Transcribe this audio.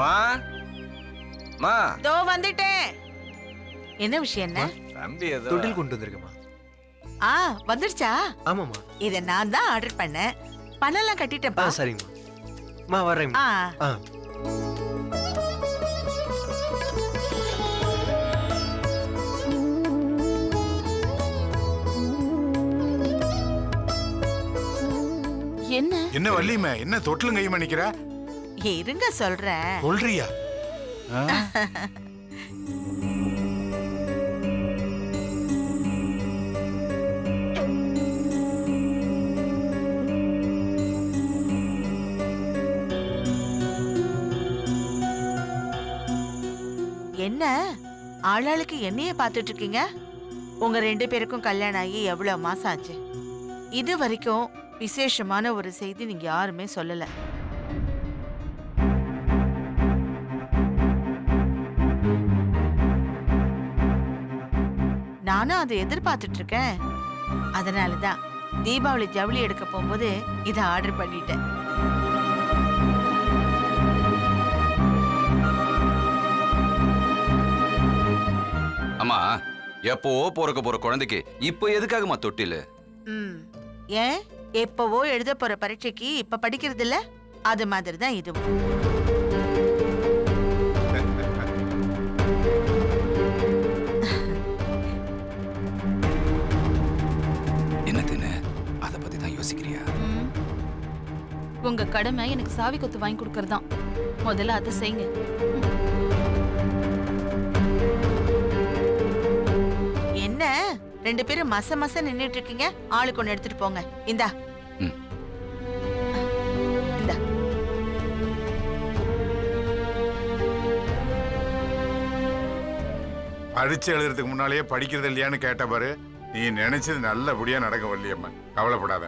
மா மா தோ வந்துட்டேன். என்ன விஷயம் என்ன? தம்பி ஏதோ தொட்டில் கொண்டு வந்திருக்கேம்மா. வந்துடுச்சா? ஆமாம்மா. இத நான் தான் ஆர்டர் பண்ணேன். பணம்லாம் கட்டிட்டேன்ப்பா. சரிங்கம்மா. மா வர்றேங்கம்மா. ஆ. என்ன வள்ளியம்மா, என்ன தொட்டிலும் கையுமா நிக்கிற? இருங்க சொல்றேன். சொல்றியா? என்ன ஆளாளுக்கு என்னையே பார்த்துட்டு இருக்கீங்க? உங்க 2 பேருக்கும் கல்யாணம் ஆகி எவ்வளவு மாசம் ஆச்சு? இது வரைக்கும் விசேஷமான ஒரு செய்தி நீங்க யாருமே சொல்லல. நானும் அதை எதிர்பார்த்துட்டு இருக்கேன். அதனாலதான் தீபாவளி ஜவுளி எடுக்க போகும்போது இதை ஆர்டர் பண்ணிட்டேன். அம்மா, எப்பவோ பிறக்க போற குழந்தைக்கு இப்போ எதுக்காகமா தொட்டில்? ஏன் எப்பவோ எழுத போற பரீட்சைக்கு இப்ப படிக்கிறது இல்ல? அது மாதிரி தான் இதுவும். என்னதுன்னு அதை பத்தி தான் யோசிக்கிறியா? உங்க கடமை எனக்கு சாவி கொத்து வாங்கி கொடுக்கறதுதான். முதல்ல அதை செய்யுங்க. என்ன 2 பேரும் மச நின்னுட்டு இருக்கீங்க? ஆளுக்கு ஒண்ணு எடுத்துட்டு போங்க. இந்தா. இந்தா. பரீட்சை எழுதுறதுக்கு முன்னாலேயே படிக்கிறது இல்லையான்னு கேட்ட பாரு. நீ நினைச்சது நல்லபடியா நடக்க வள்ளியம்மா, கவலைப்படாத.